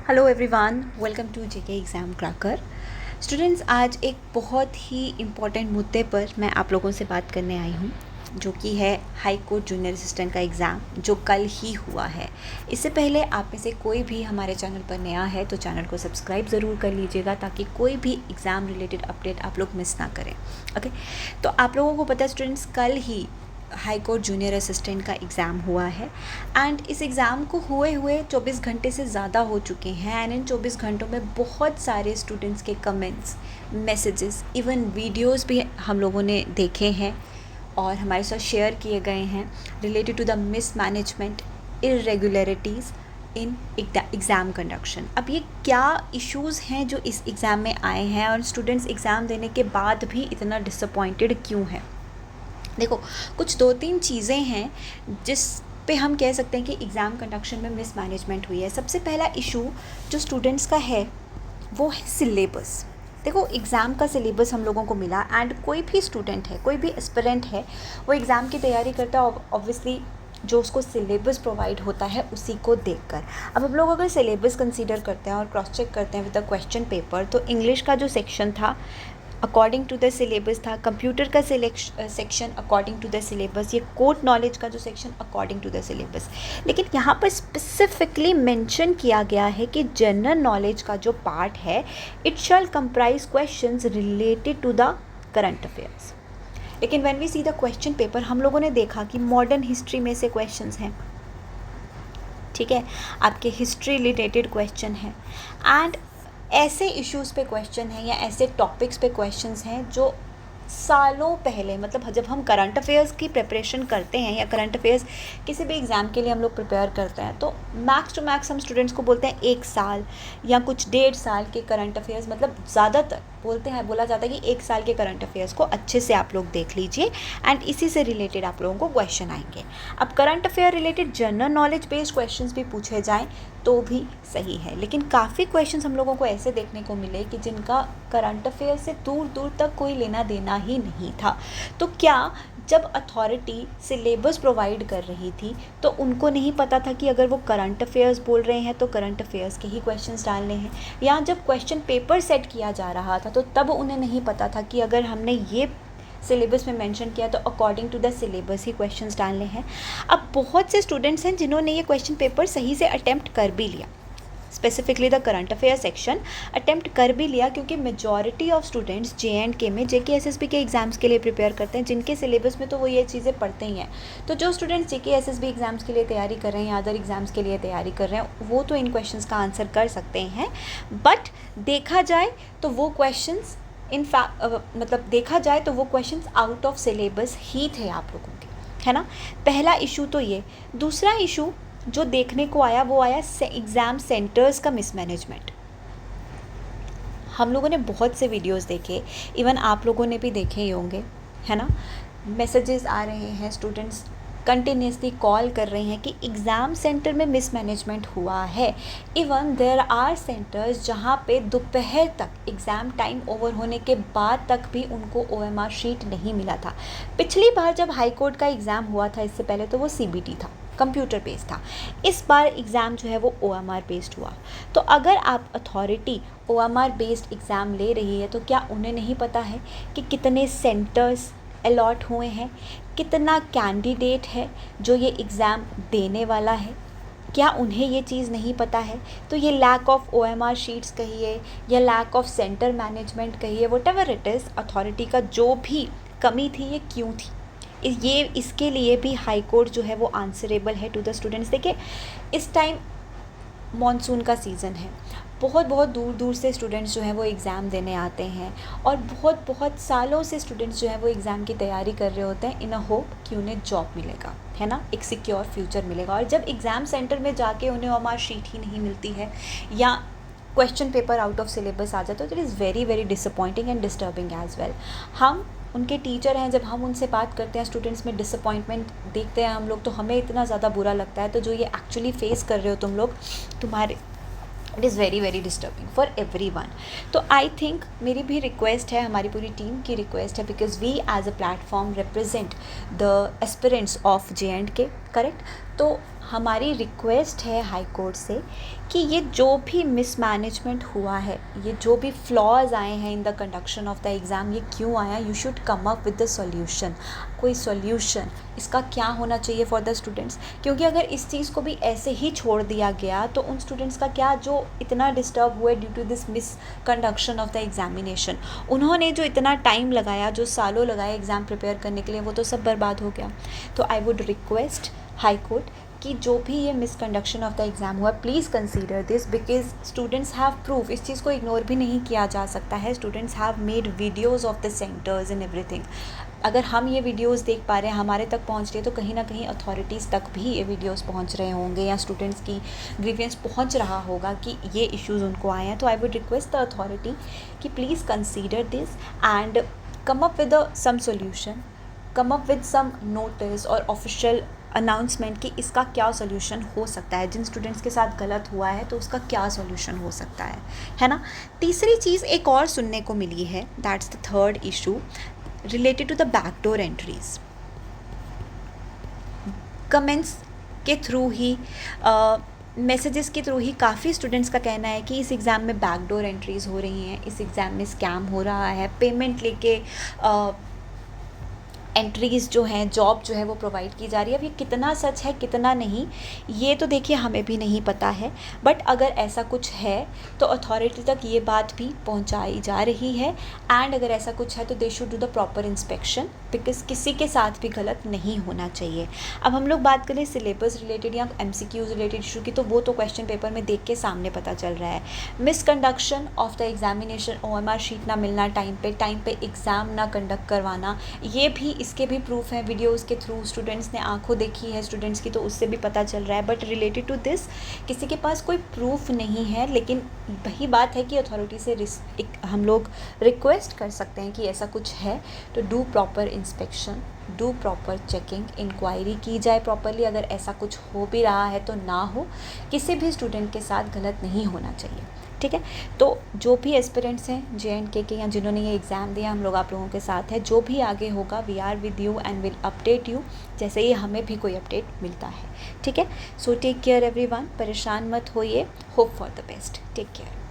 Hello everyone, welcome to JK exam cracker. Students, आज एक बहुत ही इम्पॉर्टेंट मुद्दे पर मैं आप लोगों से बात करने आई हूँ, जो कि है हाई कोर्ट जूनियर असिस्टेंट का एग्ज़ाम जो कल ही हुआ है। इससे पहले आप में से कोई भी हमारे चैनल पर नया है तो चैनल को सब्सक्राइब ज़रूर कर लीजिएगा, ताकि कोई भी एग्ज़ाम रिलेटेड अपडेट आप लोग मिस ना करें। ओके, तो आप लोगों को पता है स्टूडेंट्स, कल ही हाई कोर्ट जूनियर असिस्टेंट का एग्ज़ाम हुआ है एंड इस एग्ज़ाम को हुए 24 घंटे से ज़्यादा हो चुके हैं एंड इन 24 घंटों में बहुत सारे स्टूडेंट्स के कमेंट्स, मैसेजेस, इवन वीडियोस भी हम लोगों ने देखे हैं और हमारे साथ शेयर किए गए हैं related to the mismanagement, irregularities in exam conduction. अब ये क्या इश्यूज़ हैं जो इस एग्ज़ाम में आए हैं और स्टूडेंट्स एग्ज़ाम देने के बाद भी इतना डिसअपॉइंटेड क्यों हैं? देखो, कुछ 2-3 चीज़ें हैं जिस पे हम कह सकते हैं कि एग्ज़ाम कंडक्शन में मिसमैनेजमेंट हुई है। सबसे पहला इशू जो स्टूडेंट्स का है वो है सिलेबस। देखो, एग्ज़ाम का सिलेबस हम लोगों को मिला एंड कोई भी स्टूडेंट है, कोई भी एस्पिरेंट है, वो एग्ज़ाम की तैयारी करता है ऑब्वियसली जो उसको सिलेबस प्रोवाइड होता है उसी को देखकर। अब हम लोग अगर सिलेबस कंसीडर करते हैं और क्रॉस चेक करते हैं विद द क्वेश्चन पेपर, तो इंग्लिश का जो सेक्शन था अकॉर्डिंग टू द सिलेबस था, कंप्यूटर का section according to the syllabus, ये कोड नॉलेज का जो section according to the syllabus. लेकिन यहाँ पर स्पेसिफिकली मेंशन किया गया है कि जनरल नॉलेज का जो पार्ट है it shall comprise questions related to the current affairs. लेकिन when we see the question paper, हम लोगों ने देखा कि मॉडर्न हिस्ट्री में से क्वेश्चंस हैं, ठीक है, आपके हिस्ट्री रिलेटेड क्वेश्चन है एंड ऐसे इश्यूज़ पे क्वेश्चन है या ऐसे टॉपिक्स पे क्वेश्चंस हैं जो सालों पहले, मतलब जब हम करंट अफेयर्स की प्रिपरेशन करते हैं या करंट अफेयर्स किसी भी एग्ज़ाम के लिए हम लोग प्रिपेयर करते हैं, तो मैक्स टू मैक्स हम स्टूडेंट्स को बोलते हैं 1 साल या कुछ 1.5 साल के करंट अफेयर्स, मतलब ज़्यादातर बोला जाता है कि 1 साल के करंट अफेयर्स को अच्छे से आप लोग देख लीजिए एंड इसी से रिलेटेड आप लोगों को क्वेश्चन आएंगे। अब current affair related general knowledge based questions भी पूछे जाएँ तो भी सही है, लेकिन काफ़ी क्वेश्चंस हम लोगों को ऐसे देखने को मिले कि जिनका करंट अफेयर से दूर दूर तक कोई लेना देना ही नहीं था। तो क्या जब अथॉरिटी सिलेबस प्रोवाइड कर रही थी तो उनको नहीं पता था कि अगर वो करंट अफेयर्स बोल रहे हैं तो करंट अफेयर्स के ही क्वेश्चंस डालने हैं, या जब क्वेश्चन पेपर सेट किया जा रहा था तो तब उन्हें नहीं पता था कि अगर हमने ये सिलेबस में मेंशन किया तो अकॉर्डिंग टू द सिलेबस ही क्वेश्चंस डालने हैं। अब बहुत से स्टूडेंट्स हैं जिन्होंने ये क्वेश्चन पेपर सही से अटेम्प्ट कर भी लिया, specifically the current affair section attempt कर भी लिया, क्योंकि मेजॉरिटी ऑफ स्टूडेंट्स JNK में JKSSB के एग्ज़ाम्स के लिए प्रिपेयर करते हैं, जिनके सिलेबस में तो वो ये चीज़ें पढ़ते ही हैं। तो जो स्टूडेंट्स JKSSB एग्ज़ाम्स के लिए तैयारी कर रहे हैं या अदर एग्ज़ाम्स के लिए तैयारी कर रहे हैं वो तो इन क्वेश्चंस का आंसर कर सकते हैं, बट देखा जाए तो वो क्वेश्चंस मतलब देखा जाए तो वो क्वेश्चंस आउट ऑफ सिलेबस ही थे आप लोगों के, है ना। पहला इशू तो ये। दूसरा इशू जो देखने को आया वो आया एग्ज़ाम सेंटर्स का मिसमैनेजमेंट। हम लोगों ने बहुत से वीडियोस देखे, इवन आप लोगों ने भी देखे ही होंगे, है ना। मैसेजेस आ रहे हैं, स्टूडेंट्स कंटिन्यूसली कॉल कर रहे हैं कि एग्ज़ाम सेंटर में मिसमैनेजमेंट हुआ है। इवन देयर आर सेंटर्स जहाँ पे दोपहर तक एग्ज़ाम टाइम ओवर होने के बाद तक भी उनको OMR शीट नहीं मिला था। पिछली बार जब हाई कोर्ट का एग्ज़ाम हुआ था, इससे पहले तो वो CBT था, कंप्यूटर बेस्ड था। इस बार एग्ज़ाम जो है वो OMR बेस्ड हुआ। तो अगर आप अथॉरिटी OMR बेस्ड एग्ज़ाम ले रही है तो क्या उन्हें नहीं पता है कि कितने सेंटर्स अलॉट हुए हैं, कितना कैंडिडेट है जो ये एग्ज़ाम देने वाला है? क्या उन्हें ये चीज़ नहीं पता है? तो ये लैक ऑफ OMR शीट्स कहिए या लैक ऑफ सेंटर मैनेजमेंट कहिए, व्हाटएवर इट इज़, अथॉरिटी का जो भी कमी थी ये क्यों थी? ये इसके लिए भी हाई कोर्ट जो है वो आंसरेबल है टू द स्टूडेंट्स। देखिए, इस टाइम मॉनसून का सीज़न है, बहुत दूर दूर से स्टूडेंट्स जो हैं वो एग्ज़ाम देने आते हैं और बहुत सालों से स्टूडेंट्स जो हैं वो एग्ज़ाम की तैयारी कर रहे होते हैं इन अ होप कि उन्हें जॉब मिलेगा, है ना, एक सिक्योर फ्यूचर मिलेगा। और जब एग्ज़ाम सेंटर में जाके उन्हें OMR शीट ही नहीं मिलती है या question paper out of syllabus आ जाता है तो it is very disappointing and disturbing as well. हम उनके टीचर हैं, जब हम उनसे बात करते हैं, स्टूडेंट्स में डिसअपॉइंटमेंट देखते हैं हम लोग, तो हमें इतना ज़्यादा बुरा लगता है। तो जो ये एक्चुअली फेस कर रहे हो तुम लोग, तुम्हारे it is very disturbing for everyone. तो आई थिंक मेरी भी रिक्वेस्ट है, हमारी पूरी टीम की रिक्वेस्ट है, because we as a platform represent the aspirants of JNK, correct. तो हमारी रिक्वेस्ट है हाई कोर्ट से कि ये जो भी मिसमैनेजमेंट हुआ है, ये जो भी फ्लॉज आए हैं in the conduction of the exam, ये क्यों आया, you should come up with the solution. कोई सॉल्यूशन इसका क्या होना चाहिए फॉर द स्टूडेंट्स, क्योंकि अगर इस चीज़ को भी ऐसे ही छोड़ दिया गया तो उन स्टूडेंट्स का क्या जो इतना डिस्टर्ब हुए due to this misconduction of the examination, उन्होंने जो इतना टाइम लगाया, जो सालों लगाए एग्ज़ाम प्रिपेयर करने के लिए, वो तो सब बर्बाद हो गया। तो I would request high court कि जो भी ये मिसकंडक्शन ऑफ द एग्ज़ाम हुआ, please consider this, because students have proof, इस चीज़ को इग्नोर भी नहीं किया जा सकता है। Students have made videos of the centres and everything. अगर हम ये वीडियोज़ देख पा रहे हैं, हमारे तक पहुंच रही है, तो कहीं ना कहीं अथॉरिटीज़ तक भी ये वीडियोज़ पहुंच रहे होंगे या स्टूडेंट्स की ग्रीवेंस पहुंच रहा होगा कि ये इश्यूज़ उनको आए हैं। तो I would request the authority कि please consider this and come up with some solution, come up with some notice और ऑफिशियल अनाउंसमेंट कि इसका क्या सॉल्यूशन हो सकता है, जिन स्टूडेंट्स के साथ गलत हुआ है तो उसका क्या सॉल्यूशन हो सकता है ना। तीसरी चीज़ एक और सुनने को मिली है, that's the third issue related to the backdoor entries. Comments के थ्रू ही मैसेजेस के थ्रू ही काफ़ी स्टूडेंट्स का कहना है कि इस एग्ज़ाम में बैकडोर एंट्रीज़ हो रही हैं, इस एग्ज़ाम में स्कैम हो रहा है, पेमेंट लेके एंट्रीज़ जो हैं, जॉब जो है वो प्रोवाइड की जा रही है। अब ये कितना सच है कितना नहीं, ये तो देखिए हमें भी नहीं पता है, बट अगर ऐसा कुछ है तो अथॉरिटी तक ये बात भी पहुंचाई जा रही है। एंड अगर ऐसा कुछ है तो they should do the proper inspection, because किसी के साथ भी गलत नहीं होना चाहिए। अब हम लोग बात करें सिलेबस रिलेटेड या MCQs रिलेटेड इशू की, तो वो तो क्वेश्चन पेपर में देख के सामने पता चल रहा है। Misconduction of the examination, OMR sheet ना मिलना टाइम पे एग्ज़ाम ना कंडक्ट करवाना, ये भी इसके भी प्रूफ हैं वीडियोज़ के थ्रू। स्टूडेंट्स ने आंखों देखी है स्टूडेंट्स की, तो उससे भी पता चल रहा है। बट रिलेटेड टू दिस किसी के पास कोई प्रूफ नहीं है, लेकिन वही बात है कि अथॉरिटी से हम लोग रिक्वेस्ट कर सकते हैं कि ऐसा कुछ है तो do proper inspection, do proper checking, inquiry की जाए प्रॉपरली। अगर ऐसा कुछ हो भी रहा है तो ना हो, किसी भी स्टूडेंट के साथ गलत नहीं होना चाहिए, ठीक है। तो जो भी एस्पिरेंट्स हैं JNK के या जिन्होंने ये एग्ज़ाम दिया, हम लोग आप लोगों के साथ है। जो भी आगे होगा we are with you and will update you, जैसे ही हमें भी कोई अपडेट मिलता है, ठीक है। सो टेक केयर एवरीवन, परेशान मत होइए, hope for the best, take care.